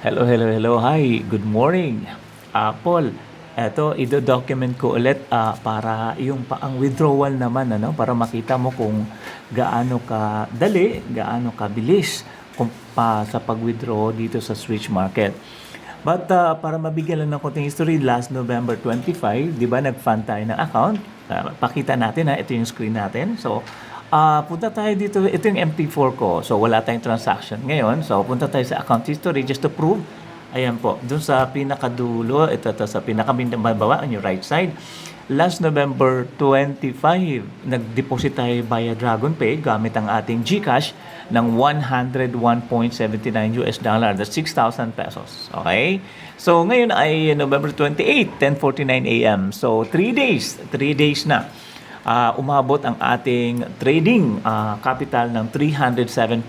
Hello, hello, hello. Hi, good morning. Paul, eto, ido-document ko ulit para yung ang withdrawal naman, ano, para makita mo kung gaano ka dali, gaano ka bilis sa pag-withdraw dito sa switch market. But para mabigyan lang ng konting history, last November 25, di ba, nag-fund tayo ng account. Pakita natin ito yung screen natin. So, punta tayo dito. Ito yung MT4 ko. So, wala tayong transaction ngayon. So, punta tayo sa account history just to prove. Ayan po. Doon sa pinakadulo, ito sa pinakababa on your right side. Last November 25, nag-deposit tayo via DragonPay gamit ang ating GCash ng 101.79 US dollar. That's 6,000 pesos. Okay? So, ngayon ay November 28, 10:49 a.m. So, 3 days. 3 days na. Umabot ang ating trading capital ng 307.79,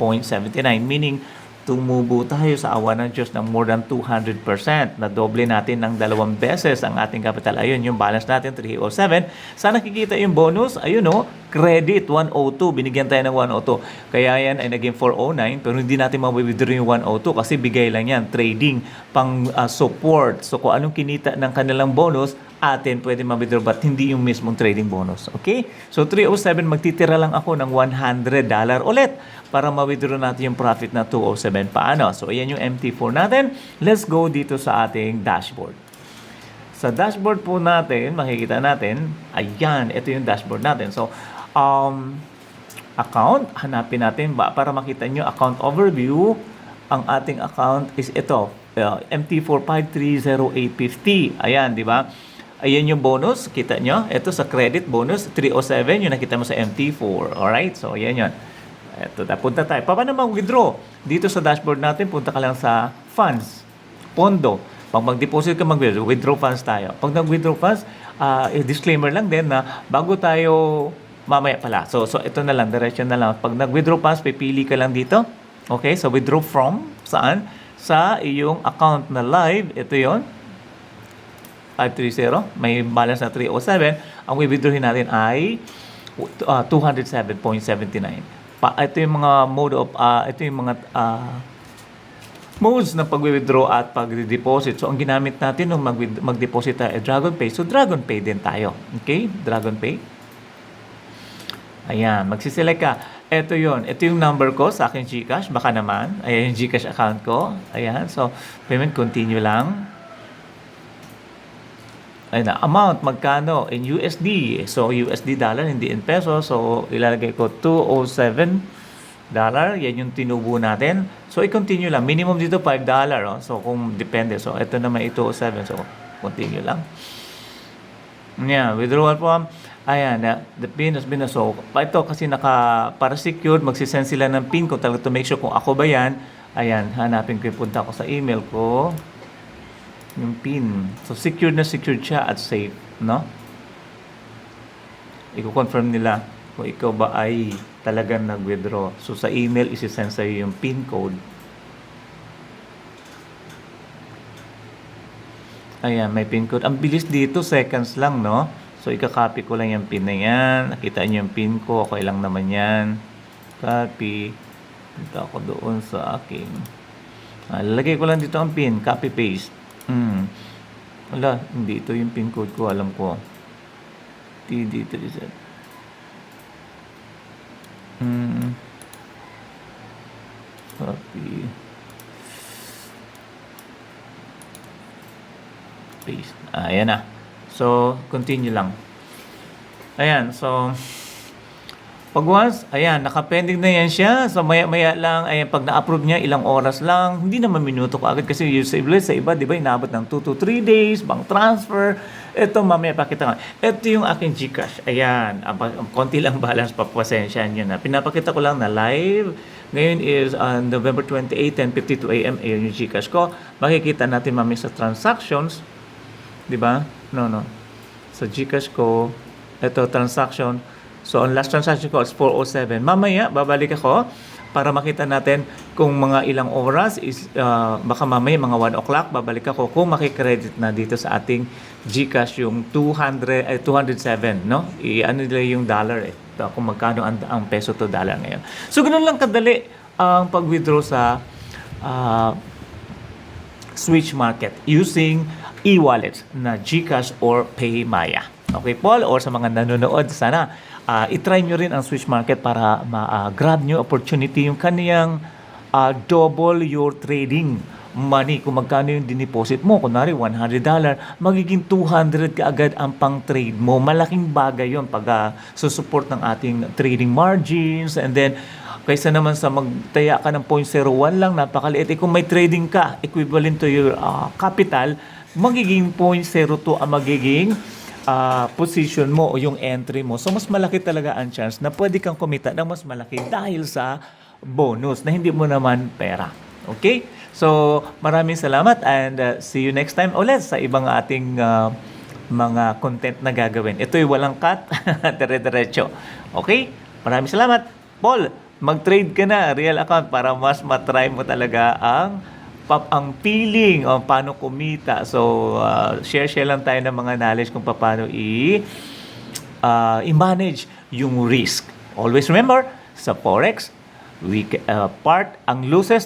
meaning tumubo tayo sa awa ng Diyos ng more than 200%. Na-doble natin ng 2 beses ang ating capital. Ayun, yung balance natin, 307. Sana nakikita yung bonus. Ayun o, credit, 102. Binigyan tayo ng 102. Kaya yan ay naging 409. Pero hindi natin mawithdraw yung 102 kasi bigay lang yan. Trading, pang support. So kung anong kinita ng kanilang bonus, atin pwede ma-withdraw but hindi yung mismong trading bonus. Okay? So 307, magtitira lang ako ng $100 ulit para ma-withdraw natin yung profit na 207. Paano? So ayan yung MT4 natin. Let's go dito sa ating dashboard. Sa dashboard po natin, makikita natin, ayan, ito yung dashboard natin. So, account, hanapin natin para makita nyo, account overview. Ang ating account is ito, MT4530850. Ayan, di ba? Ayan yung bonus, kita nyo. Ito sa credit bonus, 307, yung nakita mo sa MT4. Alright, so ayan yun. Ito, punta tayo. Paano mag-withdraw? Dito sa dashboard natin, punta ka lang sa funds, pondo. Pag mag-deposit ka, mag-withdraw funds tayo. Pag nag-withdraw funds, disclaimer lang din na bago tayo, mamaya pala. So ito na lang, direction na lang. Pag nag-withdraw funds, pipili ka lang dito. Okay, so withdraw from, saan? Sa iyong account na live, ito yon 530, may balance na 307. Ang withdrawin natin ay 207.79. Ito yung mga ito yung mga modes ng pag-withdraw at pag-deposit. So, ang ginamit natin nung mag-deposit tayo ay DragonPay. So, DragonPay din tayo. Okay? DragonPay. Ayan. Magsiselect ka. Ito yon. Ito yung number ko sa aking GCash. Baka naman. Ayan yung GCash account ko. Ayan. So, payment continue lang. Ayun na, amount, magkano? In USD. So, USD dollar, hindi in peso. So, ilalagay ko $207. Yan yung tinubo natin. So, i-continue lang. Minimum dito $5. Oh. So, kung depende. So, ito naman 207. So, continue lang. Yeah, withdrawal form. Ayan, the pin has been so. Ito kasi para secured, magsisend sila ng pin ko talaga to make sure kung ako ba yan. Ayan, hanapin ko yung punta ko sa email ko. Yung pin. So, secured na secured siya at safe, no? I-confirm nila kung ikaw ba ay talagang nag-withdraw. So, sa email, isi-send sa'yo yung pin code. Ayan, may pin code. Ang bilis dito, seconds lang, no? So, ika-copy ko lang yung pin na yan. Nakita nyo yung pin ko. Okay lang naman yan. Copy. Punta ako doon sa aking. Lalagay ko lang dito ang pin. Copy, paste. Wala, hindi ito yung pin code ko, alam ko. TD37. Copy. Paste. Ayan na. So, continue lang. Ayan, so pag once, ayan, nakapending na yan siya. So, maya-maya lang, ayan, pag na-approve niya, ilang oras lang. Hindi naman minuto ko agad kasi sa iba, di ba, inabot ng 2 to 3 days, bank transfer. Ito, mamaya pakita nga. Ito yung aking GCash. Ayan, konti lang balance, papasensyahan nyo na. Pinapakita ko lang na live. Ngayon is November 28, 10:52 a.m. Ayan yung GCash ko. Makikita natin mamaya sa transactions. Di ba? No. Sa GCash ko, ito, transaction. So, ang last transaction ko is 407. Mamaya, babalik ako para makita natin kung mga ilang oras is, baka mamaya mga 1 o'clock, babalik ako kung makikredit na dito sa ating GCash yung 207, no? Ano nila yung dollar eh. Kung magkano ang peso to dollar ngayon. So, ganun lang kadali ang pag-withdraw sa Switch Market using e-wallets na GCash or PayMaya. Okay, Paul, or sa mga nanonood, sana itry nyo rin ang Switch Market para ma-grab nyo opportunity yung kaniyang double your trading money. Kung magkano yung dineposit mo, kunwari $100, magiging 200 kaagad ang pang-trade mo. Malaking bagay yon pag susupport ng ating trading margins. And then, kaysa naman sa magtaya ka ng 0.01 lang, napakaliit. Kung may trading ka, equivalent to your capital, magiging 0.02 ang magiging position mo o yung entry mo. So, mas malaki talaga ang chance na pwede kang kumita ng mas malaki dahil sa bonus na hindi mo naman pera. Okay? So, maraming salamat and see you next time ulit sa ibang ating mga content na gagawin. Ito'y walang cut, dire-diretso. Okay? Maraming salamat. Paul, mag-trade ka na, real account, para mas matry mo talaga ang feeling o paano kumita. So, share lang tayo ng mga knowledge kung paano i-manage yung risk. Always remember, sa Forex, part ang losses